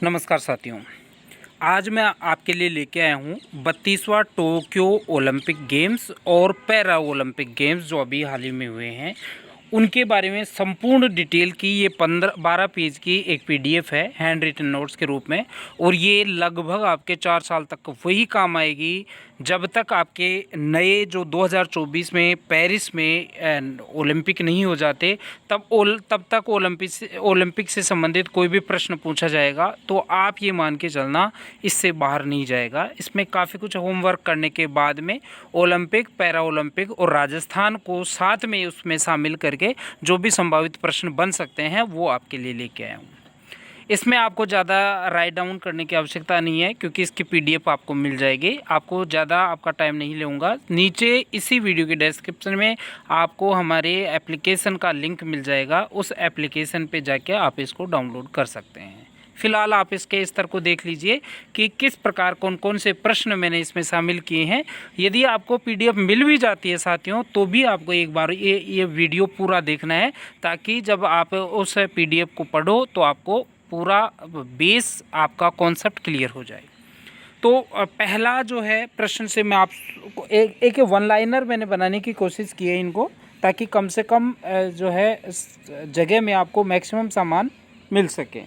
नमस्कार साथियों। आज मैं आपके लिए लेके आया हूँ 32वां टोक्यो ओलंपिक गेम्स और पैरा ओलंपिक गेम्स जो अभी हाल ही में हुए हैं उनके बारे में संपूर्ण डिटेल की ये 12 पेज की एक पीडीएफ है हैंड रिटन नोट्स के रूप में। और ये लगभग आपके 4 साल तक वही काम आएगी जब तक आपके नए जो 2024 में पेरिस में ओलंपिक नहीं हो जाते तब तक ओलंपिक से संबंधित कोई भी प्रश्न पूछा जाएगा तो आप ये मान के चलना इससे बाहर नहीं जाएगा। इसमें काफ़ी कुछ होमवर्क करने के बाद में ओलंपिक, पैरा ओलंपिक और राजस्थान को साथ में उसमें शामिल करके जो भी संभावित प्रश्न बन सकते हैं वो आपके लिए लेके आया हूँ। इसमें आपको ज़्यादा राइट डाउन करने की आवश्यकता नहीं है क्योंकि इसकी पीडीएफ आपको मिल जाएगी। आपको ज़्यादा आपका टाइम नहीं लूँगा। नीचे इसी वीडियो के डिस्क्रिप्शन में आपको हमारे एप्लीकेशन का लिंक मिल जाएगा। उस एप्लीकेशन पे जाके आप इसको डाउनलोड कर सकते हैं। फिलहाल आप इसके स्तर को देख लीजिए कि किस प्रकार कौन कौन से प्रश्न मैंने इसमें शामिल किए हैं। यदि आपको पीडीएफ मिल भी जाती है साथियों तो भी आपको एक बार ये वीडियो पूरा देखना है ताकि जब आप उस पीडीएफ को पढ़ो तो आपको पूरा बेस आपका कॉन्सेप्ट क्लियर हो जाए। तो पहला जो है प्रश्न से मैं आपको एक वन लाइनर मैंने बनाने की कोशिश की है इनको, ताकि कम से कम जो है जगह में आपको मैक्सिमम सामान मिल सके।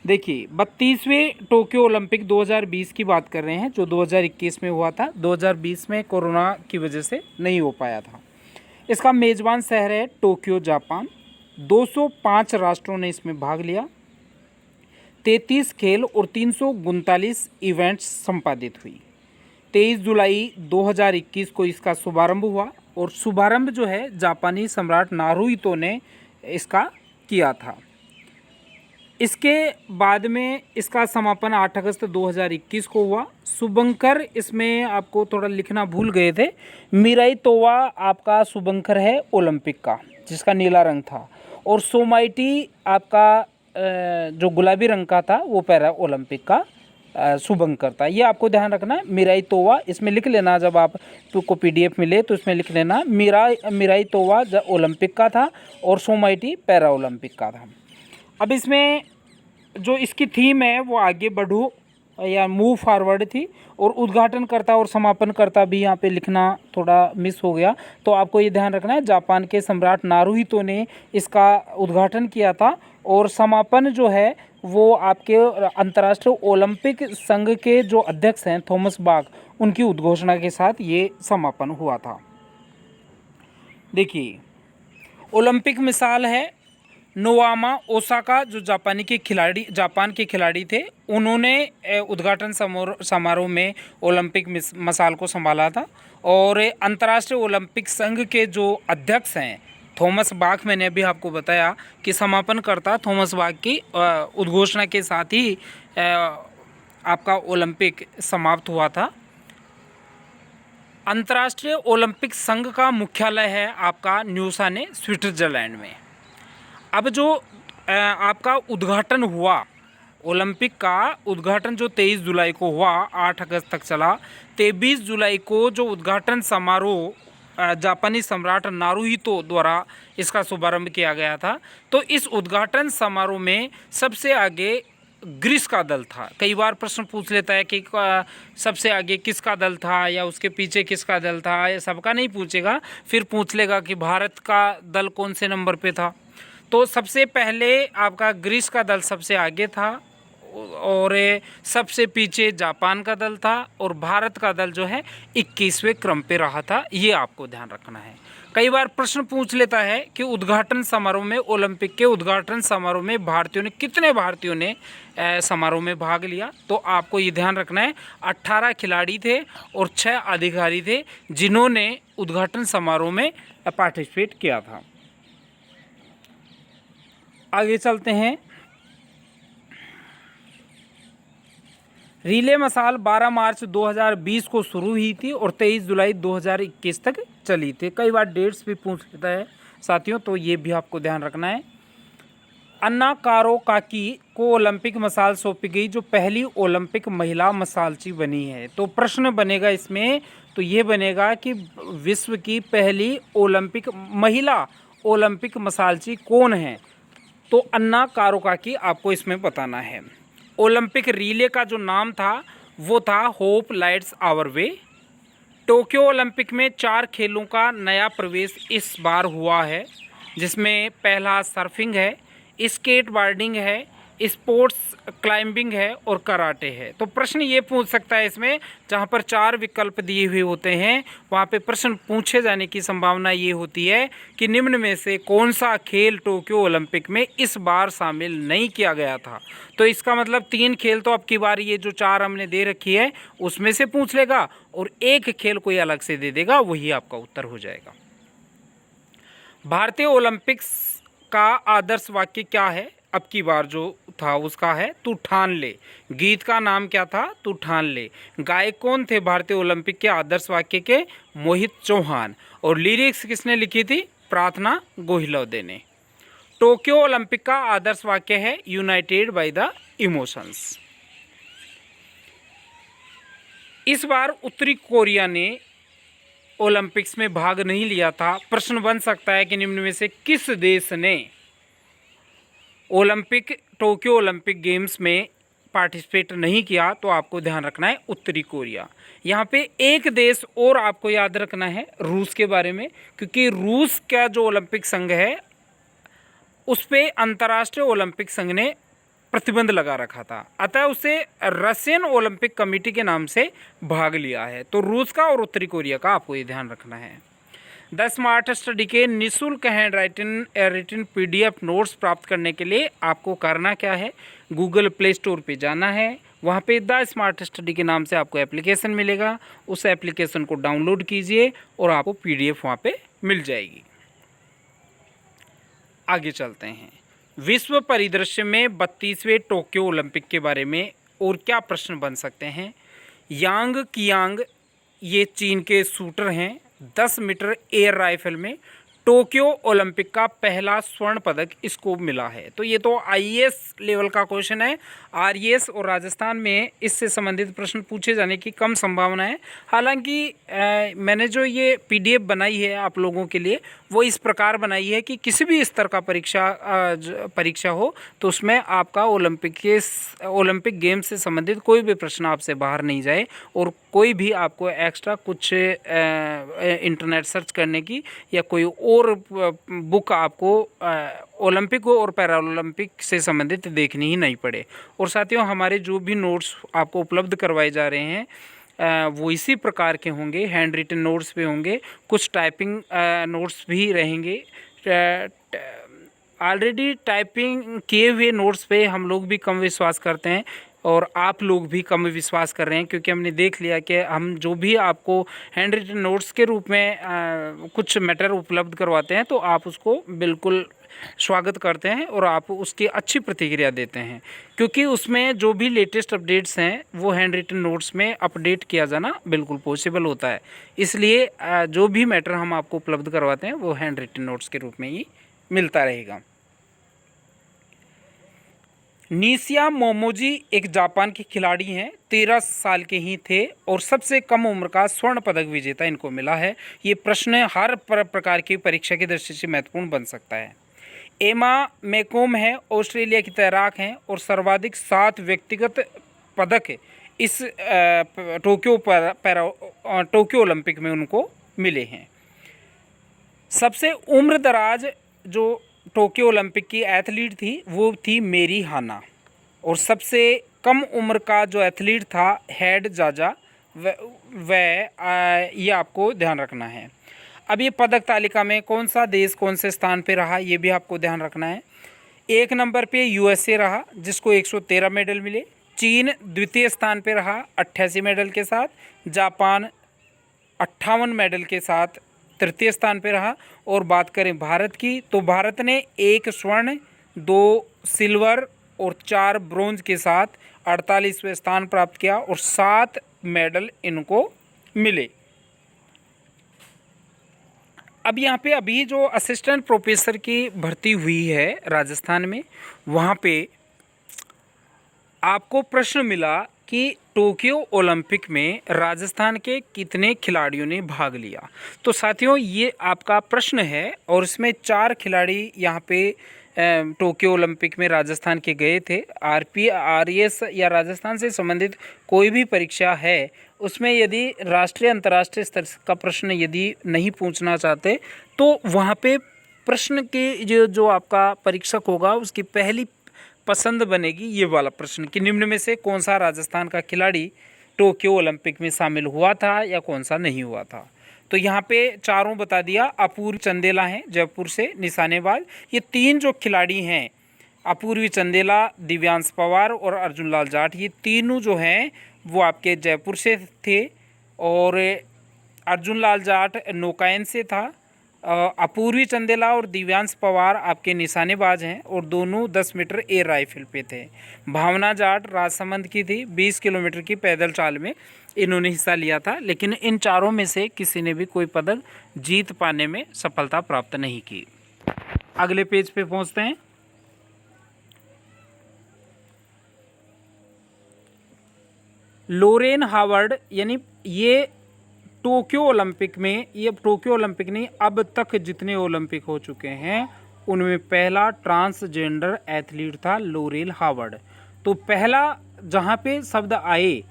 देखिए 32वें टोक्यो ओलंपिक 2020 की बात कर रहे हैं जो 2021 में हुआ था। 2020 में कोरोना की वजह से नहीं हो पाया था। इसका मेज़बान शहर है टोक्यो, जापान। 205 राष्ट्रों ने इसमें भाग लिया। 33 खेल और 339 इवेंट्स संपादित हुई। 23 जुलाई 2021 को इसका शुभारंभ हुआ और शुभारंभ जो है जापानी सम्राट नारुहितो ने इसका किया था। इसके बाद में इसका समापन 8 अगस्त 2021 को हुआ। शुभंकर इसमें आपको थोड़ा लिखना भूल गए थे। मिराई तोवा आपका शुभंकर है ओलंपिक का जिसका नीला रंग था, और सोमाइटी आपका जो गुलाबी रंग का था वो पैरा ओलंपिक का शुभंकर था। ये आपको ध्यान रखना है। मिराई तोवा इसमें लिख लेना, जब आपको पीडीएफ मिले तो इसमें लिख लेना मिराई तोवा ओलंपिक का था और सोमाइटी पैरा ओलंपिक का था। अब इसमें जो इसकी थीम है वो आगे बढ़ो या मूव फॉरवर्ड थी, और उद्घाटनकर्ता और समापनकर्ता भी यहाँ पे लिखना थोड़ा मिस हो गया। तो आपको ये ध्यान रखना है जापान के सम्राट नारुहितो ने इसका उद्घाटन किया था, और समापन जो है वो आपके अंतर्राष्ट्रीय ओलंपिक संघ के जो अध्यक्ष हैं थॉमस बाक, उनकी उद्घोषणा के साथ ये समापन हुआ था। देखिए ओलंपिक मिसाल है नोआमा ओसाका जो जापान के खिलाड़ी थे। उन्होंने उद्घाटन समारोह में ओलंपिक मसाल को संभाला था। और अंतर्राष्ट्रीय ओलंपिक संघ के जो अध्यक्ष हैं थॉमस बाक, मैंने अभी आपको बताया कि समापनकर्ता थॉमस बाक की उद्घोषणा के साथ ही आपका ओलंपिक समाप्त हुआ था। अंतर्राष्ट्रीय ओलंपिक संघ का मुख्यालय है आपका न्यूसाने, स्विट्जरलैंड में। अब जो आपका उद्घाटन हुआ, ओलंपिक का उद्घाटन जो 23 जुलाई को हुआ, 8 अगस्त तक चला। 23 जुलाई को जो उद्घाटन समारोह जापानी सम्राट नारुहितो द्वारा इसका शुभारंभ किया गया था। तो इस उद्घाटन समारोह में सबसे आगे ग्रीस का दल था। कई बार प्रश्न पूछ लेता है कि सबसे आगे किसका दल था या उसके पीछे किसका दल था। ये सबका नहीं पूछेगा, फिर पूछ लेगा कि भारत का दल कौन से नंबर पे था। तो सबसे पहले आपका ग्रीस का दल सबसे आगे था, और सबसे पीछे जापान का दल था, और भारत का दल जो है 21वें क्रम पे रहा था। ये आपको ध्यान रखना है। कई बार प्रश्न पूछ लेता है कि उद्घाटन समारोह में, ओलंपिक के उद्घाटन समारोह में कितने भारतीयों ने समारोह में भाग लिया। तो आपको ये ध्यान रखना है 18 खिलाड़ी थे और 6 अधिकारी थे जिन्होंने उद्घाटन समारोह में पार्टिसिपेट किया था। आगे चलते हैं। रिले मसाल 12 मार्च 2020 को शुरू हुई थी और 23 जुलाई 2021 तक चली थी। कई बार डेट्स भी पूछ लेता है साथियों, तो ये भी आपको ध्यान रखना है। अन्ना कारोकाकी को ओलंपिक मसाल सौंपी गई जो पहली ओलंपिक महिला मसालची बनी है। तो प्रश्न बनेगा इसमें, तो ये बनेगा कि विश्व की पहली महिला ओलंपिक मसालची कौन है। तो अन्ना कारोकाकी आपको इसमें बताना है। ओलंपिक रिले का जो नाम था वो था hope lights our way. Tokyo Olympic में 4 खेलों का नया प्रवेश इस बार हुआ है, जिसमें पहला सर्फिंग है, स्केट बोर्डिंग है, स्पोर्ट्स क्लाइंबिंग है और कराटे है। तो प्रश्न ये पूछ सकता है इसमें, जहाँ पर 4 विकल्प दिए हुए होते हैं वहाँ पे प्रश्न पूछे जाने की संभावना ये होती है कि निम्न में से कौन सा खेल टोक्यो ओलंपिक में इस बार शामिल नहीं किया गया था। तो इसका मतलब 3 खेल तो अब की बार ये जो 4 हमने दे रखी है उसमें से पूछ लेगा और एक खेल कोई अलग से दे देगा, वही आपका उत्तर हो जाएगा। भारतीय ओलंपिक्स का आदर्श वाक्य क्या है? अब की बार जो था उसका है तू ठान ले। गीत का नाम क्या था? तू ठान ले। गायक कौन थे भारतीय ओलंपिक के आदर्श वाक्य के? मोहित चौहान। और लिरिक्स किसने लिखी थी? प्रार्थना गोहिलौदे ने। टोक्यो ओलंपिक का आदर्श वाक्य है यूनाइटेड बाय द इमोशंस। इस बार उत्तरी कोरिया ने ओलंपिक्स में भाग नहीं लिया था। प्रश्न बन सकता है कि निम्न में से किस देश ने टोक्यो ओलंपिक गेम्स में पार्टिसिपेट नहीं किया? तो आपको ध्यान रखना है उत्तरी कोरिया। यहाँ पे एक देश और आपको याद रखना है रूस के बारे में, क्योंकि रूस का जो ओलंपिक संघ है उस पे अंतर्राष्ट्रीय ओलंपिक संघ ने प्रतिबंध लगा रखा था, अतः उसे रशियन ओलंपिक कमेटी के नाम से भाग लिया है। तो रूस का और उत्तरी कोरिया का आपको ये ध्यान रखना है। 10 स्मार्ट स्टडी के निःशुल्क हैंड रिटन PDF नोट्स प्राप्त करने के लिए आपको करना क्या है? गूगल प्ले स्टोर पे जाना है, वहाँ पे द स्मार्ट स्टडी के नाम से आपको एप्लीकेशन मिलेगा, उस एप्लीकेशन को डाउनलोड कीजिए और आपको PDF वहाँ पे मिल जाएगी। आगे चलते हैं। विश्व परिदृश्य में 32वें टोक्यो ओलंपिक के बारे में और क्या प्रश्न बन सकते हैं? यांग कियांग ये चीन के शूटर हैं। 10 मीटर एयर राइफल में टोक्यो ओलंपिक का पहला स्वर्ण पदक इसको मिला है। तो ये तो IAS लेवल का क्वेश्चन है। RAS और राजस्थान में इससे संबंधित प्रश्न पूछे जाने की कम संभावना है। हालांकि मैंने जो ये PDF बनाई है आप लोगों के लिए वो इस प्रकार बनाई है कि किसी भी स्तर का परीक्षा हो तो उसमें आपका ओलंपिक गेम्स से संबंधित कोई भी प्रश्न आपसे बाहर नहीं जाए और कोई भी आपको एक्स्ट्रा कुछ इंटरनेट सर्च करने की या कोई और बुक आपको ओलंपिक और पैरा ओलंपिक से संबंधित देखनी ही नहीं पड़े। और साथियों, हमारे जो भी नोट्स आपको उपलब्ध करवाए जा रहे हैं वो इसी प्रकार के होंगे, हैंड रिटन नोट्स भी होंगे, कुछ टाइपिंग नोट्स भी रहेंगे। ऑलरेडी टाइपिंग किए हुए नोट्स पे हम लोग भी कम विश्वास करते हैं और आप लोग भी कम विश्वास कर रहे हैं, क्योंकि हमने देख लिया कि हम जो भी आपको हैंड रिटन नोट्स के रूप में कुछ मैटर उपलब्ध करवाते हैं तो आप उसको बिल्कुल स्वागत करते हैं और आप उसकी अच्छी प्रतिक्रिया देते हैं, क्योंकि उसमें जो भी लेटेस्ट अपडेट्स हैं वो हैंड रिटन नोट्स में अपडेट किया जाना बिल्कुल पॉसिबल होता है। इसलिए जो भी मैटर हम आपको उपलब्ध करवाते हैं वो हैंड रिटन नोट्स के रूप में ही मिलता रहेगा। निशिया मोमोजी एक जापान के खिलाड़ी हैं, 13 साल के ही थे और सबसे कम उम्र का स्वर्ण पदक विजेता इनको मिला है। ये प्रश्न हर प्रकार की परीक्षा की दृष्टि से महत्वपूर्ण बन सकता है। एमा मैकोम है, ऑस्ट्रेलिया की तैराक हैं और सर्वाधिक 7 व्यक्तिगत पदक इस टोक्यो ओलंपिक में उनको मिले हैं। सबसे उम्रदराज जो टोक्यो ओलंपिक की एथलीट थी वो थी मेरी हाना और सबसे कम उम्र का जो एथलीट था हेड जाजा ये आपको ध्यान रखना है। अब ये पदक तालिका में कौन सा देश कौन से स्थान पे रहा ये भी आपको ध्यान रखना है। 1 नंबर पे USA रहा जिसको 113 मेडल मिले। चीन द्वितीय स्थान पे रहा 88 मेडल के साथ। जापान 58 मेडल के साथ तृतीय स्थान पे रहा। और बात करें भारत की तो भारत ने 1 स्वर्ण 2 सिल्वर और 4 ब्रोंज के साथ 48वें स्थान प्राप्त किया और 7 मेडल इनको मिले। अब यहाँ पे अभी जो असिस्टेंट प्रोफेसर की भर्ती हुई है राजस्थान में, वहाँ पे आपको प्रश्न मिला कि टोक्यो ओलंपिक में राजस्थान के कितने खिलाड़ियों ने भाग लिया। तो साथियों ये आपका प्रश्न है और इसमें 4 खिलाड़ी यहाँ पे टोक्यो ओलंपिक में राजस्थान के गए थे। RS या राजस्थान से संबंधित कोई भी परीक्षा है उसमें यदि राष्ट्रीय अंतर्राष्ट्रीय स्तर का प्रश्न यदि नहीं पूछना चाहते तो वहाँ पे प्रश्न के जो आपका परीक्षक होगा उसकी पहली पसंद बनेगी ये वाला प्रश्न कि निम्न में से कौन सा राजस्थान का खिलाड़ी टोक्यो ओलंपिक में शामिल हुआ था या कौन सा नहीं हुआ था। तो यहाँ पे चारों बता दिया। अपूर्वी चंदेला हैं जयपुर से निशानेबाज। ये 3 जो खिलाड़ी हैं अपूर्वी चंदेला, दिव्यांश पवार और अर्जुन लाल जाट, ये तीनों जो हैं वो आपके जयपुर से थे। और अर्जुन लाल जाट नौकायन से था। अपूर्वी चंदेला और दिव्यांश पवार आपके निशानेबाज हैं और दोनों 10 मीटर एयर राइफल पे थे। भावना जाट राजसमंद की थी, 20 किलोमीटर की पैदल चाल में इन्होंने हिस्सा लिया था। लेकिन इन चारों में से किसी ने भी कोई पदक जीत पाने में सफलता प्राप्त नहीं की। अगले पेज पे पहुंचते हैं। लोरेन हावर्ड यानी ये टोक्यो ओलंपिक में, ये टोक्यो ओलंपिक नहीं अब तक जितने ओलंपिक हो चुके हैं उनमें पहला ट्रांसजेंडर एथलीट था लोरेन हावर्ड। तो पहला जहाँ पे शब्द आए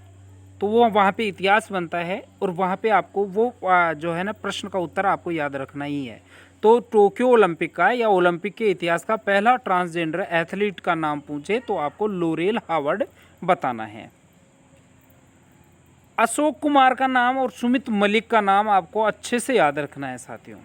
तो वो वहाँ पे इतिहास बनता है और वहाँ पे आपको वो जो है ना प्रश्न का उत्तर आपको याद रखना ही है। तो टोक्यो ओलंपिक का या ओलंपिक के इतिहास का पहला ट्रांसजेंडर एथलीट का नाम पूछे तो आपको लोरेन हावर्ड बताना है। अशोक कुमार का नाम और सुमित मलिक का नाम आपको अच्छे से याद रखना है साथियों।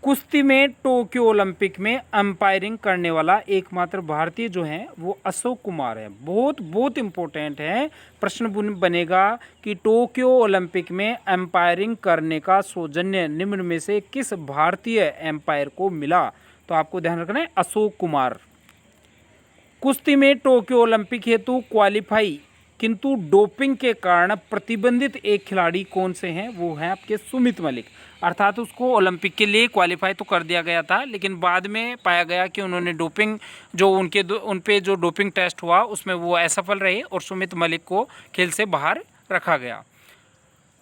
कुश्ती में टोक्यो ओलंपिक में अंपायरिंग करने वाला एकमात्र भारतीय जो है वो अशोक कुमार है। बहुत बहुत इम्पोर्टेंट है। प्रश्न बनेगा कि टोक्यो ओलंपिक में अंपायरिंग करने का सौजन्य निम्न में से किस भारतीय एम्पायर को मिला, तो आपको ध्यान रखना है अशोक कुमार। कुश्ती में टोक्यो ओलंपिक हेतु क्वालिफाई किंतु डोपिंग के कारण प्रतिबंधित एक खिलाड़ी कौन से हैं, वो हैं आपके सुमित मलिक। अर्थात उसको ओलंपिक के लिए क्वालिफाई तो कर दिया गया था लेकिन बाद में पाया गया कि उन्होंने डोपिंग जो उन पे जो डोपिंग टेस्ट हुआ उसमें वो असफल रहे और सुमित मलिक को खेल से बाहर रखा गया।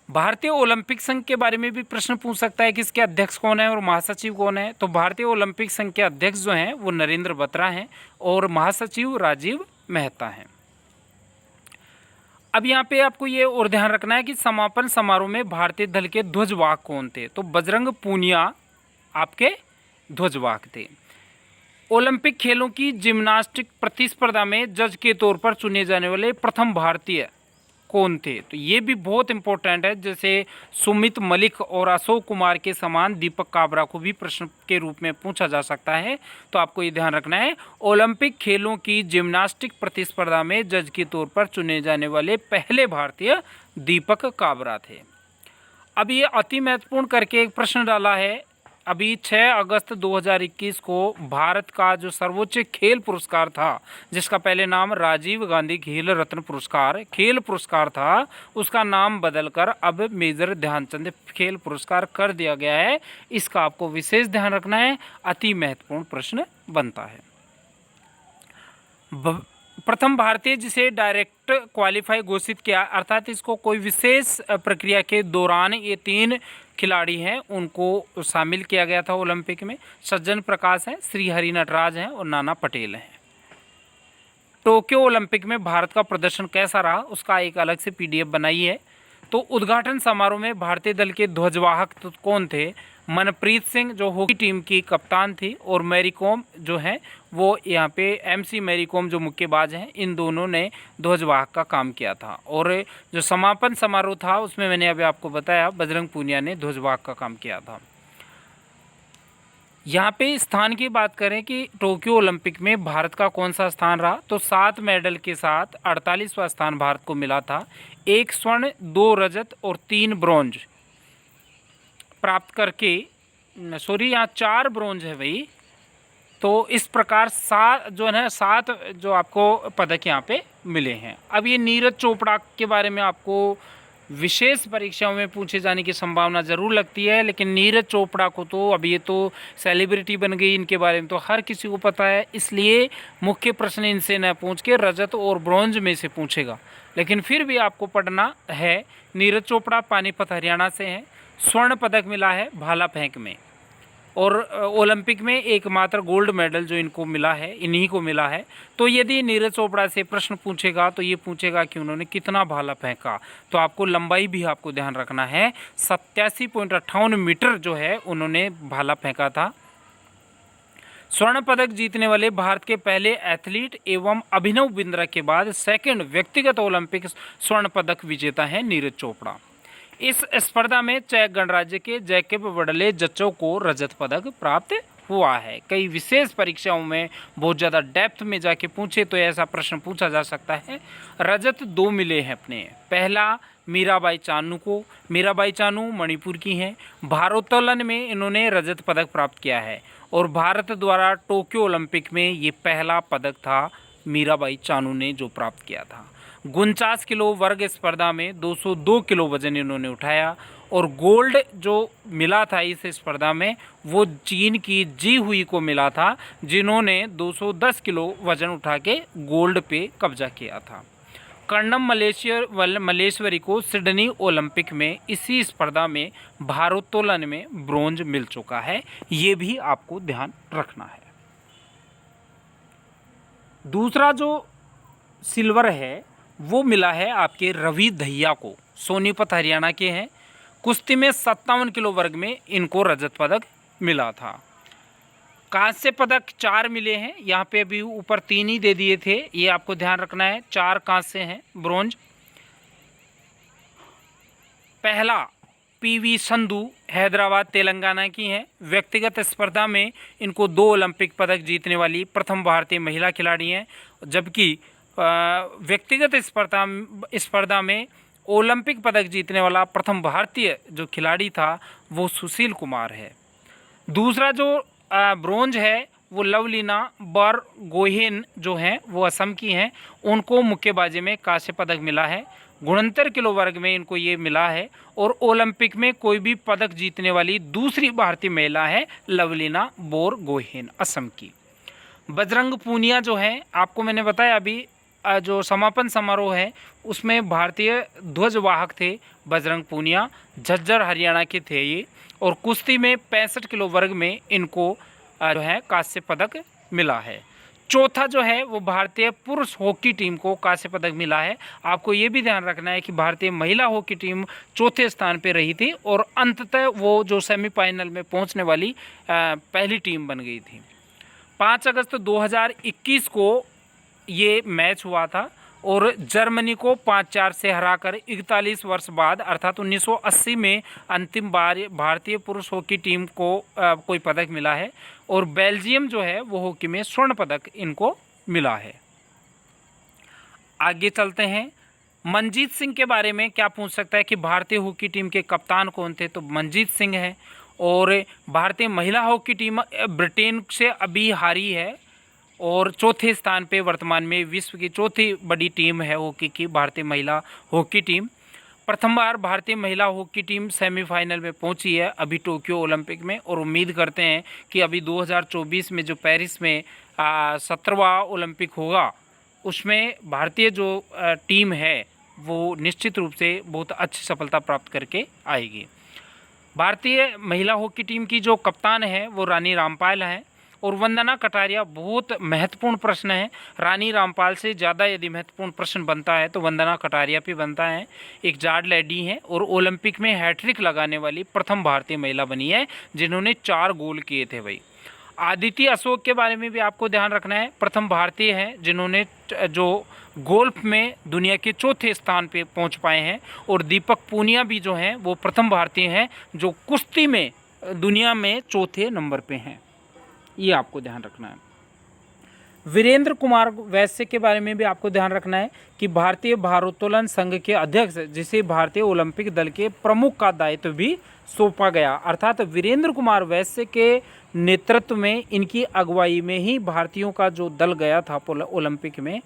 भारतीय ओलंपिक संघ के बारे में भी प्रश्न पूछ सकता है कि इसके अध्यक्ष कौन है और महासचिव कौन है। तो भारतीय ओलंपिक संघ के अध्यक्ष जो हैं वो नरेंद्र बत्रा हैं और महासचिव राजीव मेहता हैं। अब यहाँ पे आपको ये और ध्यान रखना है कि समापन समारोह में भारतीय दल के ध्वजवाहक कौन थे, तो बजरंग पूनिया आपके ध्वजवाहक थे। ओलंपिक खेलों की जिम्नास्टिक प्रतिस्पर्धा में जज के तौर पर चुने जाने वाले प्रथम भारतीय कौन थे, तो ये भी बहुत इंपॉर्टेंट है। जैसे सुमित मलिक और अशोक कुमार के समान दीपक काबरा को भी प्रश्न के रूप में पूछा जा सकता है। तो आपको ये ध्यान रखना है ओलंपिक खेलों की जिम्नास्टिक प्रतिस्पर्धा में जज के तौर पर चुने जाने वाले पहले भारतीय दीपक काबरा थे। अब ये अति महत्वपूर्ण करके एक प्रश्न डाला है। अभी 6 अगस्त 2021 को भारत का जो सर्वोच्च खेल पुरस्कार था, जिसका पहले नाम राजीव गांधी खेल रत्न खेल पुरस्कार था, उसका नाम बदलकर अब मेजर ध्यानचंद खेल पुरस्कार कर दिया गया है। इसका आपको विशेष ध्यान रखना है, अति महत्वपूर्ण प्रश्न बनता है। प्रथम भारतीय जिसे डायरेक्ट क्वालिफाई घोषित किया, अर्थात इसको कोई विशेष प्रक्रिया के दौरान ये 3 खिलाड़ी हैं उनको शामिल किया गया था ओलंपिक में। सज्जन प्रकाश हैं, श्री हरि नटराज हैं और नाना पटेल हैं। टोक्यो ओलंपिक में भारत का प्रदर्शन कैसा रहा उसका एक अलग से PDF बनाई है। तो उद्घाटन समारोह में भारतीय दल के ध्वजवाहक तो कौन थे, मनप्रीत सिंह जो हॉकी टीम की कप्तान थी और मैरी कॉम जो है वो यहाँ पे MC मैरी कॉम जो मुक्केबाज हैं, इन दोनों ने ध्वजवाहक का काम किया था। और जो समापन समारोह था उसमें मैंने अभी आपको बताया बजरंग पूनिया ने ध्वजवाहक का काम किया था। यहाँ पे स्थान की बात करें कि टोक्यो ओलंपिक में भारत का कौन सा स्थान रहा, तो 7 मेडल के साथ 48वां स्थान भारत को मिला था। 1 स्वर्ण 2 रजत और 3 ब्रॉन्ज प्राप्त करके, सॉरी यहाँ 4 ब्रॉन्ज है भाई। तो इस प्रकार 7 जो आपको पदक यहाँ पे मिले हैं। अब ये नीरज चोपड़ा के बारे में आपको विशेष परीक्षाओं में पूछे जाने की संभावना ज़रूर लगती है, लेकिन नीरज चोपड़ा को तो अब ये तो सेलिब्रिटी बन गई, इनके बारे में तो हर किसी को पता है। इसलिए मुख्य प्रश्न इनसे न पूछ के रजत और ब्रॉन्ज में से पूछेगा, लेकिन फिर भी आपको पढ़ना है। नीरज चोपड़ा पानीपत हरियाणा से हैं। स्वर्ण पदक मिला है भाला फेंक में। और ओलंपिक में एकमात्र गोल्ड मेडल जो इनको मिला है, इन्हीं को मिला है। तो यदि नीरज चोपड़ा से प्रश्न पूछेगा तो ये पूछेगा कि उन्होंने कितना भाला फेंका, तो आपको लंबाई भी आपको ध्यान रखना है। 87.58 मीटर जो है उन्होंने भाला फेंका था। स्वर्ण पदक जीतने वाले भारत के पहले एथलीट एवं अभिनव बिंद्रा के बाद सेकंड व्यक्तिगत ओलंपिक स्वर्ण पदक विजेता हैं नीरज चोपड़ा। इस स्पर्धा में चेक गणराज्य के जैकब वडले जच्चो को रजत पदक प्राप्त हुआ है। कई विशेष परीक्षाओं में बहुत ज़्यादा डेप्थ में जाके पूछे तो ऐसा प्रश्न पूछा जा सकता है। रजत 2 मिले हैं अपने। पहला मीराबाई चानू को, मीराबाई चानू मणिपुर की हैं। भारोत्तोलन में इन्होंने रजत पदक प्राप्त किया है और भारत द्वारा टोक्यो ओलंपिक में ये पहला पदक था मीराबाई चानू ने जो प्राप्त किया था। 49 किलो वर्ग स्पर्धा में 202 किलो वजन इन्होंने उठाया और गोल्ड जो मिला था इस स्पर्धा में वो चीन की जी हुई को मिला था, जिन्होंने 210 किलो वजन उठा के गोल्ड पे कब्जा किया था। कर्णम मलेश्वरी को सिडनी ओलंपिक में इसी स्पर्धा में भारोत्तोलन में ब्रोंज मिल चुका है, ये भी आपको ध्यान रखना है। दूसरा जो सिल्वर है वो मिला है आपके रवि दहिया को, सोनीपत हरियाणा के हैं। कुश्ती में 57 किलो वर्ग में इनको रजत पदक मिला था। कांस्य पदक 4 मिले हैं, यहाँ पे अभी ऊपर 3 ही दे दिए थे, ये आपको ध्यान रखना है। 4 कांस्य हैं ब्रोंज। पहला पीवी संधू हैदराबाद तेलंगाना की हैं। व्यक्तिगत स्पर्धा में इनको 2 ओलंपिक पदक जीतने वाली प्रथम भारतीय महिला खिलाड़ी हैं, जबकि व्यक्तिगत स्पर्धा में ओलंपिक पदक जीतने वाला प्रथम भारतीय जो खिलाड़ी था वो सुशील कुमार है। दूसरा जो ब्रोंज है वो लवलीना बरगोहेन जो हैं वो असम की हैं, उनको मुक्केबाजी में कांस्य पदक मिला है। 69 किलो वर्ग में इनको ये मिला है और ओलंपिक में कोई भी पदक जीतने वाली दूसरी भारतीय महिला है लवलीना बोरगोहेन असम की। बजरंग पूनिया जो है, आपको मैंने बताया अभी जो समापन समारोह है उसमें भारतीय ध्वजवाहक थे बजरंग पूनिया, झज्जर हरियाणा के थे ये। और कुश्ती में 65 किलो वर्ग में इनको जो है कांस्य पदक मिला है। चौथा जो है वो भारतीय पुरुष हॉकी टीम को कांस्य पदक मिला है। आपको ये भी ध्यान रखना है कि भारतीय महिला हॉकी टीम चौथे स्थान पे रही थी और अंततः वो जो सेमीफाइनल में पहुंचने वाली पहली टीम बन गई थी। 5 अगस्त 2021 को ये मैच हुआ था और जर्मनी को 5-4 से हराकर 41 वर्ष बाद अर्थात 1980 में अंतिम बार भारतीय पुरुष हॉकी टीम को कोई पदक मिला है और बेल्जियम जो है वो हॉकी में स्वर्ण पदक इनको मिला है। आगे चलते हैं। मनजीत सिंह के बारे में क्या पूछ सकता है कि भारतीय हॉकी टीम के कप्तान कौन थे, तो मनजीत सिंह है। और भारतीय महिला हॉकी टीम ब्रिटेन से अभी हारी है और चौथे स्थान पे वर्तमान में विश्व की चौथी बड़ी टीम है हॉकी की भारतीय महिला हॉकी टीम। प्रथम बार भारतीय महिला हॉकी टीम सेमीफाइनल में पहुंची है अभी टोक्यो ओलंपिक में और उम्मीद करते हैं कि अभी 2024 में जो पेरिस में 17वां ओलंपिक होगा उसमें भारतीय जो टीम है वो निश्चित रूप से बहुत अच्छी सफलता प्राप्त करके आएगी। भारतीय महिला हॉकी टीम की जो कप्तान है वो रानी रामपाल हैं और वंदना कटारिया। बहुत महत्वपूर्ण प्रश्न है, रानी रामपाल से ज़्यादा यदि महत्वपूर्ण प्रश्न बनता है तो वंदना कटारिया पे बनता है। एक जार्ड लेडी हैं और ओलंपिक में हैट्रिक लगाने वाली प्रथम भारतीय महिला बनी है जिन्होंने 4 गोल किए थे भाई। आदिति अशोक के बारे में भी आपको ध्यान रखना है, प्रथम भारतीय हैं जिन्होंने जो गोल्फ में दुनिया के चौथे स्थान पे पहुंच पाए हैं। और दीपक पूनिया भी जो हैं वो प्रथम भारतीय हैं जो कुश्ती में दुनिया में चौथे नंबर पे हैं, ये आपको ध्यान रखना है। वीरेंद्र कुमार वैश्य के बारे में भी आपको ध्यान रखना है कि भारतीय भारोत्तोलन संघ के अध्यक्ष जिसे भारतीय ओलंपिक दल के प्रमुख का दायित्व भी सौंपा गया, अर्थात वीरेंद्र कुमार वैश्य के नेतृत्व में इनकी अगुवाई में ही भारतीयों का जो दल गया था ओलंपिक में,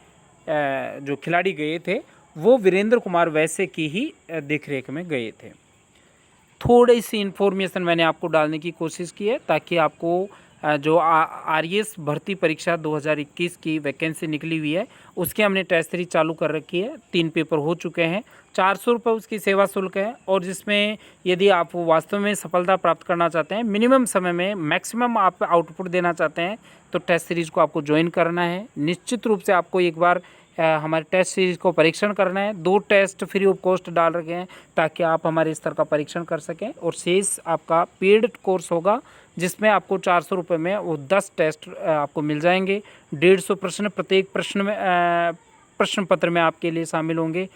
जो खिलाड़ी गए थे वो वीरेंद्र कुमार वैश्य की ही देखरेख में गए थे। थोड़ी सी इन्फॉर्मेशन मैंने आपको डालने की कोशिश की है ताकि आपको जो आरएएस भर्ती परीक्षा 2021 की वैकेंसी निकली हुई है, उसके हमने टेस्ट सीरीज चालू कर रखी है। 3 पेपर हो चुके हैं। 400 रुपये उसकी सेवा शुल्क है, और जिसमें यदि आप वास्तव में सफलता प्राप्त करना चाहते हैं, मिनिमम समय में मैक्सिमम आप आउटपुट देना चाहते हैं, तो टेस्ट सीरीज़ को आपको ज्वाइन करना है। निश्चित रूप से आपको एक बार हमारे टेस्ट सीरीज़ को परीक्षण करना है। 2 टेस्ट फ्री ऑफ कॉस्ट डाल रखे हैं ताकि आप हमारे स्तर का परीक्षण कर सकें, और शेष आपका पेड कोर्स होगा जिसमें आपको 400 रुपये में वो 10 टेस्ट आपको मिल जाएंगे। 150 प्रश्न प्रत्येक प्रश्न में प्रश्न पत्र में आपके लिए शामिल होंगे।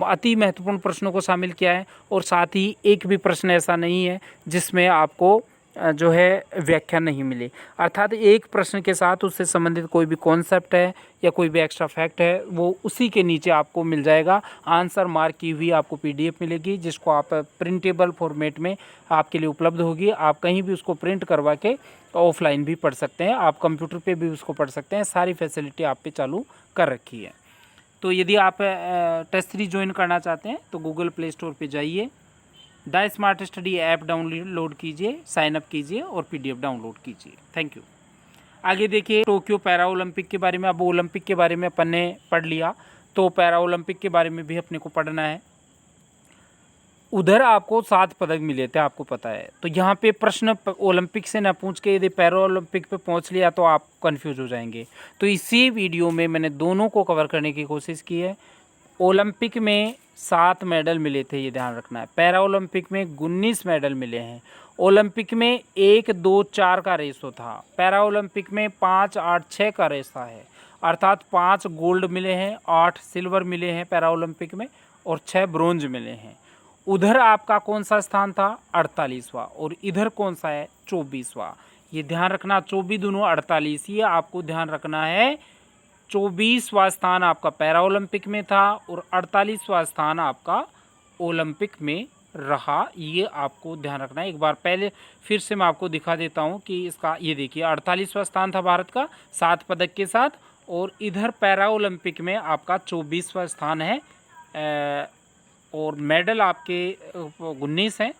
अति महत्वपूर्ण प्रश्नों को शामिल किया है, और साथ ही एक भी प्रश्न ऐसा नहीं है जिसमें आपको जो है व्याख्या नहीं मिले, अर्थात एक प्रश्न के साथ उससे संबंधित कोई भी कॉन्सेप्ट है या कोई भी एक्स्ट्रा फैक्ट है, वो उसी के नीचे आपको मिल जाएगा। आंसर मार्क की हुई आपको पीडीएफ मिलेगी, जिसको आप प्रिंटेबल फॉर्मेट में आपके लिए उपलब्ध होगी। आप कहीं भी उसको प्रिंट करवा के ऑफलाइन भी पढ़ सकते हैं, आप कंप्यूटर पे भी उसको पढ़ सकते हैं। सारी फैसिलिटी आप पे चालू कर रखी है। तो यदि आप टेस्ट सीरीज ज्वाइन करना चाहते हैं तो गूगल प्ले स्टोर पे जाइए, the smart study app download कीजिए, साइन अप कीजिए और पीडीएफ डाउनलोड कीजिए। Thank you. आगे देखिए टोक्यो पैरा ओलंपिक के बारे में। अब ओलंपिक के बारे में अपन ने पढ़ लिया, तो पैरा ओलंपिक के बारे में भी अपने को पढ़ना है। उधर आपको 7 पदक मिले थे, आपको पता है। तो यहाँ पे प्रश्न ओलंपिक से ना पूछ के यदि पैरा ओलंपिक पे पहुँच लिया तो आप कंफ्यूज हो जाएंगे। तो इसी वीडियो में मैंने दोनों को कवर करने की कोशिश की है। ओलंपिक में 7 मेडल मिले थे, ये ध्यान रखना है। पैरा ओलंपिक में 19 मेडल मिले हैं। ओलंपिक में 1, 2, 4 का रेशो था। पैरा ओलंपिक में 5, 8, 6 का रेशा है, अर्थात 5 गोल्ड मिले हैं, 8 सिल्वर मिले हैं पैरा ओलंपिक में, और 6 ब्रोंज मिले हैं। उधर आपका कौन सा स्थान था? 48वां। और इधर कौन सा है? 24वां। ये ध्यान रखना, 24 दोनों 48, ये आपको ध्यान रखना है। 24वां स्थान आपका पैरा ओलंपिक में था और 48वां स्थान आपका ओलंपिक में रहा, ये आपको ध्यान रखना है। एक बार पहले फिर से मैं आपको दिखा देता हूँ कि इसका, ये देखिए 48वां स्थान था भारत का 7 पदक के साथ, और इधर पैरा ओलंपिक में आपका 24वां स्थान है, और मेडल आपके 19 हैं।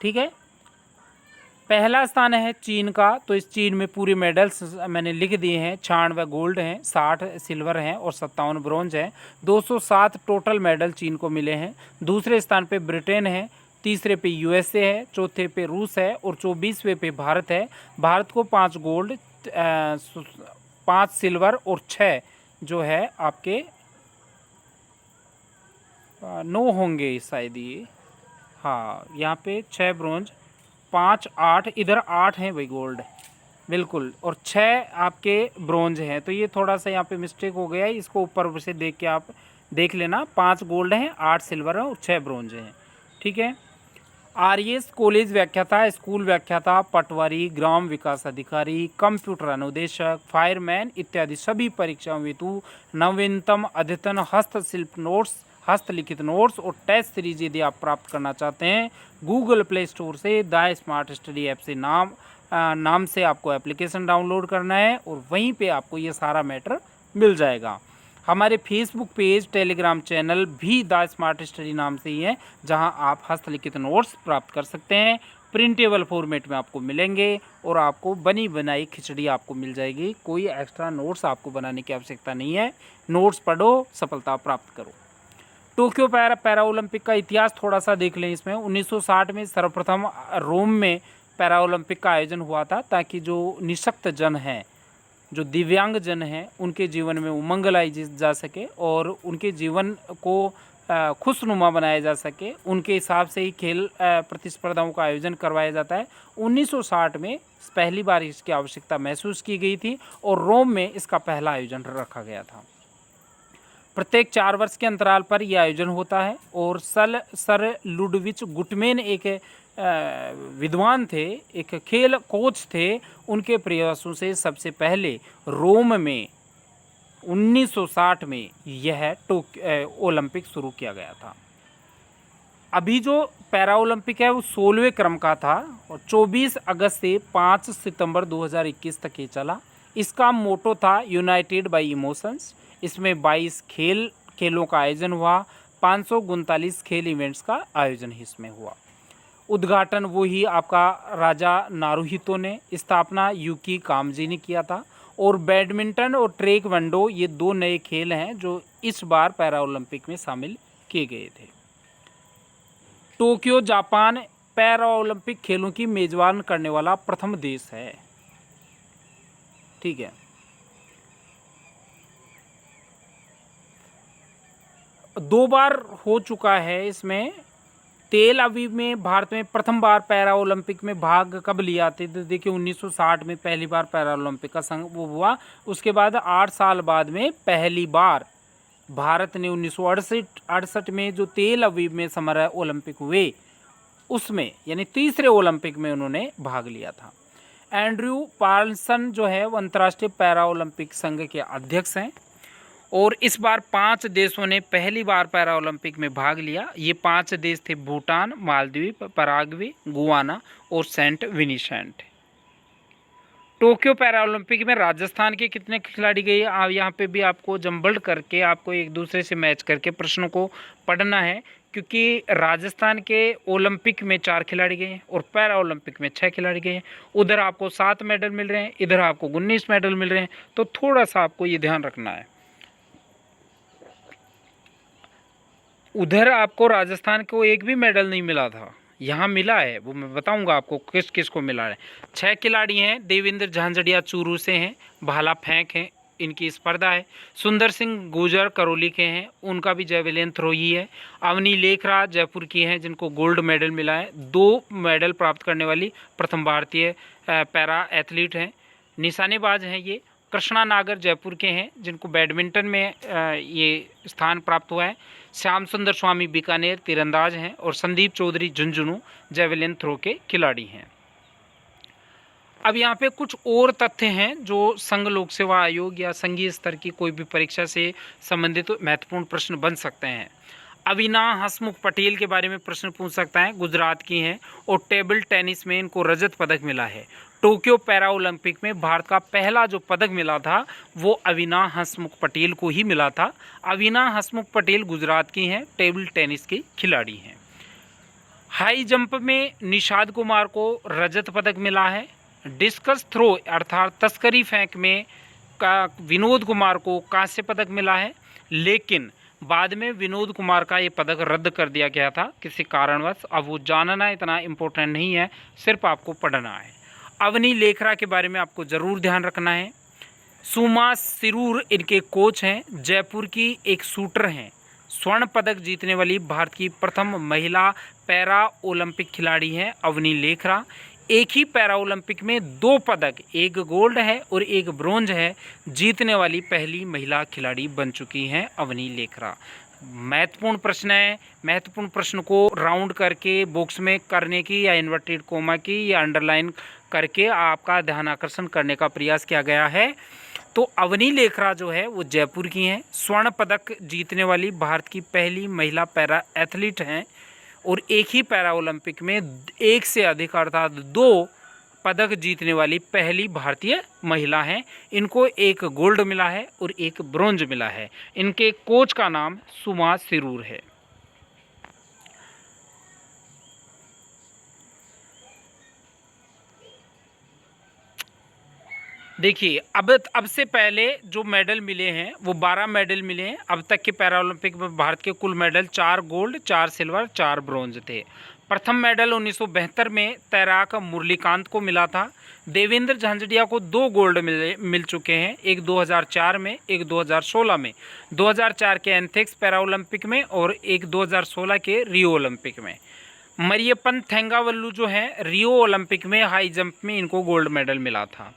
ठीक है। पहला स्थान है चीन का, तो इस चीन में पूरे मेडल्स मैंने लिख दिए हैं। 96 गोल्ड हैं, 60 सिल्वर हैं और 57 ब्रॉन्ज हैं। 207 टोटल मेडल चीन को मिले हैं। दूसरे स्थान पे ब्रिटेन है, तीसरे पे यूएसए है, चौथे पे रूस है और 24वें पे भारत है। भारत को 5 गोल्ड, 5 सिल्वर और 6 जो है आपके 9 होंगे शायद ये, हाँ यहाँ पे 6 ब्रॉन्ज, 5, 8, इधर 8 हैं भाई गोल्ड, बिल्कुल, और 6 आपके ब्रॉन्ज हैं। तो ये थोड़ा सा यहाँ पे मिस्टेक हो गया है, इसको ऊपर से देख के आप देख लेना। 5 गोल्ड हैं, 8 सिल्वर हैं और 6 ब्रॉन्ज हैं। ठीक है। आरएएस कॉलेज व्याख्याता, स्कूल व्याख्याता, पटवारी, ग्राम विकास अधिकारी, कंप्यूटर अनुदेशक, फायरमैन इत्यादि सभी परीक्षाओं हेतु नवीनतम अद्यतन हस्तशिल्प नोट्स, हस्तलिखित नोट्स और टेस्ट सीरीज यदि आप प्राप्त करना चाहते हैं, गूगल प्ले स्टोर से द स्मार्ट स्टडी ऐप से नाम से आपको एप्लीकेशन डाउनलोड करना है, और वहीं पे आपको ये सारा मैटर मिल जाएगा। हमारे फेसबुक पेज, टेलीग्राम चैनल भी द स्मार्ट स्टडी नाम से ही है, जहां आप हस्तलिखित नोट्स प्राप्त कर सकते हैं। प्रिंटेबल फॉर्मेट में आपको मिलेंगे और आपको बनी बनाई खिचड़ी आपको मिल जाएगी। कोई एक्स्ट्रा नोट्स आपको बनाने की आवश्यकता नहीं है। नोट्स पढ़ो, सफलता प्राप्त करो। टोक्यो पैरा ओलंपिक का इतिहास थोड़ा सा देख लें। इसमें 1960 में सर्वप्रथम रोम में पैरा ओलंपिक का आयोजन हुआ था, ताकि जो निःशक्त जन हैं, जो दिव्यांग जन हैं, उनके जीवन में उमंग लाई जा सके और उनके जीवन को खुशनुमा बनाया जा सके। उनके हिसाब से ही खेल प्रतिस्पर्धाओं का आयोजन करवाया जाता है। 1960 में पहली बार इसकी आवश्यकता महसूस की गई थी और रोम में इसका पहला आयोजन रखा गया था। प्रत्येक 4 वर्ष के अंतराल पर यह आयोजन होता है, और सर लुडविच गुटमेन एक विद्वान थे, एक खेल कोच थे। उनके प्रयासों से सबसे पहले रोम में 1960 में यह ओलंपिक शुरू किया गया था। अभी जो पैरा ओलंपिक है वो 16वें क्रम का था और 24 अगस्त से 5 सितंबर 2021 तक ये चला। इसका मोटो था यूनाइटेड बाय इमोशंस। इसमें 22 खेलों का आयोजन हुआ। 539 खेल इवेंट्स का आयोजन इसमें हुआ। उद्घाटन वही आपका राजा नारुहितो ने, स्थापना यूकी कामजी ने किया था। और बैडमिंटन और ट्रेक वनडो ये 2 नए खेल हैं जो इस बार पैरा ओलंपिक में शामिल किए गए थे। टोक्यो जापान पैरा ओलंपिक खेलों की मेजबान करने वाला प्रथम देश है। ठीक है, 2 बार हो चुका है इसमें। तेल अवीव में भारत में प्रथम बार पैरा ओलंपिक में भाग कब लिया था? तो देखिए 1960 में पहली बार पैरा ओलंपिक का संग वो हुआ। उसके बाद 8 साल बाद में पहली बार भारत ने 1968 में जो तेल अवीव में समर ओलंपिक हुए उसमें, यानी तीसरे ओलंपिक में उन्होंने भाग लिया था। एंड्रयू पार्सन जो है वो अंतर्राष्ट्रीय पैरा ओलंपिक संघ के अध्यक्ष हैं। और इस बार 5 देशों ने पहली बार पैरा ओलंपिक में भाग लिया। ये 5 देश थे भूटान, मालदीव, पराग्वे, गुआना और सेंट विनिसेंट। टोक्यो पैरा ओलंपिक में राजस्थान के कितने खिलाड़ी गए? यहाँ पे भी आपको जम्बल्ड करके आपको एक दूसरे से मैच करके प्रश्नों को पढ़ना है, क्योंकि राजस्थान के ओलंपिक में 4 खिलाड़ी गए हैं और पैरा ओलंपिक में 6 खिलाड़ी गए हैं। उधर आपको 7 मेडल मिल रहे हैं, इधर आपको 19 मेडल मिल रहे हैं। तो थोड़ा सा आपको ये ध्यान रखना है। उधर आपको राजस्थान को एक भी मेडल नहीं मिला था, यहाँ मिला है, वो मैं बताऊंगा आपको किस किस को मिला है। 6 खिलाड़ी हैं। देवेंद्र झांझड़िया चूरू से हैं, भाला फेंक हैं, इनकी स्पर्धा है। सुंदर सिंह गुर्जर करौली के हैं, उनका भी जैवलिन थ्रो ही है। अवनी लेखरा जयपुर की हैं, जिनको गोल्ड मेडल मिला है। 2 मेडल प्राप्त करने वाली प्रथम भारतीय पैरा एथलीट हैं, निशानेबाज हैं ये। कृष्णा नागर जयपुर के हैं, जिनको बैडमिंटन में ये स्थान प्राप्त हुआ है। श्याम सुंदर स्वामी बीकानेर तीरंदाज हैं और संदीप चौधरी झुंझुनू जैवलिन थ्रो के खिलाड़ी हैं। अब यहाँ पे कुछ और तथ्य हैं जो संघ लोक सेवा आयोग या संघीय स्तर की कोई भी परीक्षा से संबंधित महत्वपूर्ण प्रश्न बन सकते हैं। अविना हसमुख पटेल के बारे में प्रश्न पूछ सकता है, गुजरात की हैं और टेबल टेनिस में इनको रजत पदक मिला है। टोक्यो पैरा ओलंपिक में भारत का पहला जो पदक मिला था वो अविना हसमुख पटेल को ही मिला था। अविना हसमुख पटेल गुजरात की हैं, टेबल टेनिस के खिलाड़ी हैं। हाई जंप में निषाद कुमार को रजत पदक मिला है। डिस्कस थ्रो अर्थात तस्करी फेंक में विनोद कुमार को कांस्य पदक मिला है, लेकिन बाद में विनोद कुमार का ये पदक रद्द कर दिया गया था किसी कारणवश। अब वो जानना इतना इम्पोर्टेंट नहीं है, सिर्फ आपको पढ़ना है। अवनी लेखरा के बारे में आपको ज़रूर ध्यान रखना है। सुमा सिरूर इनके कोच हैं, जयपुर की एक शूटर हैं। स्वर्ण पदक जीतने वाली भारत की प्रथम महिला पैरा ओलंपिक खिलाड़ी हैं अवनी लेखरा। एक ही पैरा ओलंपिक में 2 पदक, एक गोल्ड है और एक ब्रोंज है, जीतने वाली पहली महिला खिलाड़ी बन चुकी हैं अवनी लेखरा। महत्वपूर्ण प्रश्न है। महत्वपूर्ण प्रश्न को राउंड करके बॉक्स में करने की या इन्वर्टेड कोमा की या अंडरलाइन करके आपका ध्यान आकर्षण करने का प्रयास किया गया है। तो अवनी लेखरा जो है वो जयपुर की हैं, स्वर्ण पदक जीतने वाली भारत की पहली महिला पैरा एथलीट हैं और एक ही पैरा ओलंपिक में 1 से अधिक अर्थात 2 पदक जीतने वाली पहली भारतीय महिला हैं। इनको एक गोल्ड मिला है और एक ब्रोंज मिला है। इनके कोच का नाम सुमा सिरूर है। देखिए अब से पहले जो मेडल मिले हैं वो 12 मेडल मिले हैं। अब तक के पैरा ओलंपिक में भारत के कुल मेडल 4 गोल्ड, 4 सिल्वर, 4 ब्रोंज थे। प्रथम मेडल 1972 में तैराक मुरलीकांत को मिला था। देवेंद्र झांझड़िया को 2 गोल्ड मिल चुके हैं, एक 2004 में, एक 2016 में। 2004 के एथेंस पैरा ओलंपिक में और एक 2016 के रियो ओलंपिक में। मरियप्पन थेंगावल्लू जो हैं रियो ओलंपिक में हाई जंप में इनको गोल्ड मेडल मिला था।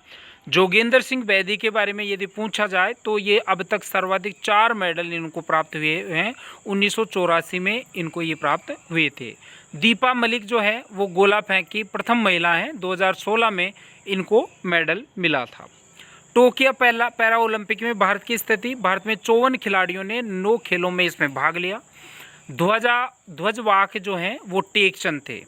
जोगेंद्र सिंह बैदी के बारे में यदि पूछा जाए तो ये अब तक सर्वाधिक 4 मेडल इनको प्राप्त हुए हैं। 1984 में इनको ये प्राप्त हुए थे। दीपा मलिक जो है वो गोला फेंक की प्रथम महिला हैं, 2016 में इनको मेडल मिला था। टोक्यो पैरा ओलंपिक में भारत की स्थिति, भारत में 54 खिलाड़ियों ने 9 खेलों में इसमें भाग लिया। ध्वजवाहक जो हैं वो टेकचंद थे।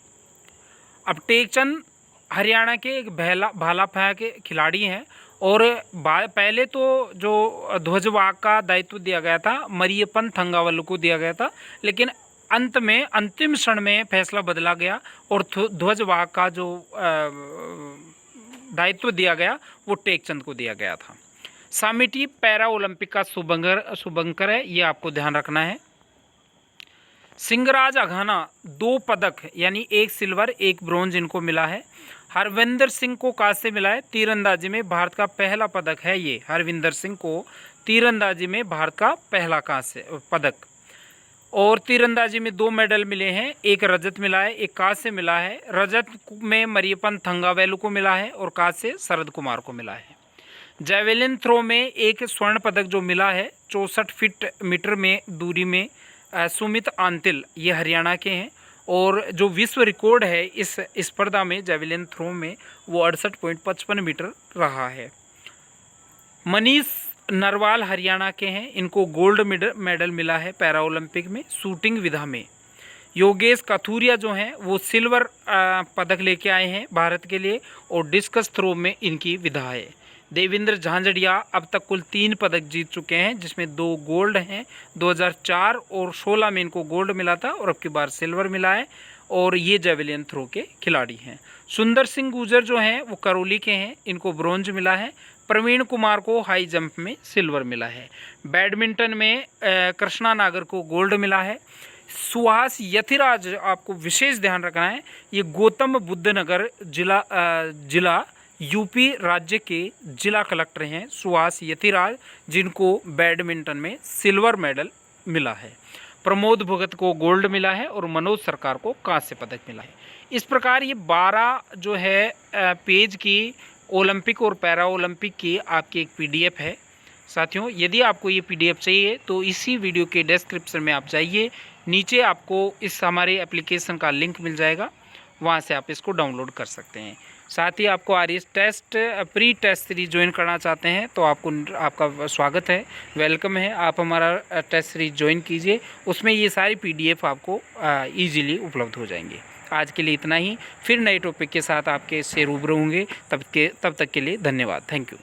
अब टेकचंद हरियाणा के एक भाला फेंक के खिलाड़ी हैं और पहले तो जो ध्वजवाहक का दायित्व दिया गया था मरियप्पन थंगावल्लू को दिया गया था, लेकिन अंत में अंतिम क्षण में फैसला बदला गया और ध्वजवाहक का जो दायित्व दिया गया वो टेकचंद को दिया गया था। सामेटी पैरा ओलंपिक का शुभंकर है, ये आपको ध्यान रखना है। सिंगराज अघाना 2 पदक यानी 1 सिल्वर 1 ब्रॉन्ज इनको मिला है। हरविंदर सिंह को कांस्य मिला है। तीरंदाजी में भारत का पहला पदक है ये। हरविंदर सिंह को तीरंदाजी में भारत का पहला कांस्य पदक। और तीरंदाजी में 2 मेडल मिले हैं, 1 रजत मिला है, 1 कांस्य मिला है। रजत में मरियप्पन थंगावेलु को मिला है और कांस्य शरद कुमार को मिला है। जैवलिन थ्रो में 1 स्वर्ण पदक जो मिला है 64 फीट मीटर में दूरी में सुमित आंतिल, ये हरियाणा के हैं। और जो विश्व रिकॉर्ड है इस स्पर्धा में जैवलिन थ्रो में वो 68.55 मीटर रहा है। मनीष नरवाल हरियाणा के हैं, इनको गोल्ड मेडल मिला है पैरा ओलंपिक में शूटिंग विधा में। योगेश कथुरिया जो हैं वो सिल्वर पदक लेके आए हैं भारत के लिए और डिस्कस थ्रो में इनकी विधा है। देवेंद्र झांझड़िया अब तक कुल 3 पदक जीत चुके हैं, जिसमें 2 गोल्ड हैं। 2004 और 16 में इनको गोल्ड मिला था और अब की बार सिल्वर मिला है और ये जेवलिन थ्रो के खिलाड़ी हैं। सुंदर सिंह गुर्जर जो हैं वो करौली के हैं, इनको ब्रॉन्ज मिला है। प्रवीण कुमार को हाई जंप में सिल्वर मिला है। बैडमिंटन में कृष्णा नागर को गोल्ड मिला है। सुहास यतिराज, आपको विशेष ध्यान रखना है, ये गौतम बुद्ध नगर जिला यूपी राज्य के जिला कलेक्टर हैं सुहास यतिराज, जिनको बैडमिंटन में सिल्वर मेडल मिला है। प्रमोद भगत को गोल्ड मिला है और मनोज सरकार को कांस्य पदक मिला है। इस प्रकार ये 12 जो है पेज की ओलंपिक और पैरा ओलंपिक की आपकी एक PDF है। साथियों, यदि आपको ये PDF चाहिए तो इसी वीडियो के डिस्क्रिप्शन में आप जाइए, नीचे आपको इस हमारे एप्लीकेशन का लिंक मिल जाएगा, वहाँ से आप इसको डाउनलोड कर सकते हैं। साथ ही आपको RS test pre test series join करना चाहते हैं तो आपका स्वागत है, वेलकम है। आप हमारा टेस्ट सीरीज ज्वाइन कीजिए, उसमें ये सारी PDF आपको ईजीली उपलब्ध हो जाएंगे। आज के लिए इतना ही, फिर नए टॉपिक के साथ आपके से रूबरू होंगे। तब तक के लिए धन्यवाद, थैंक यू।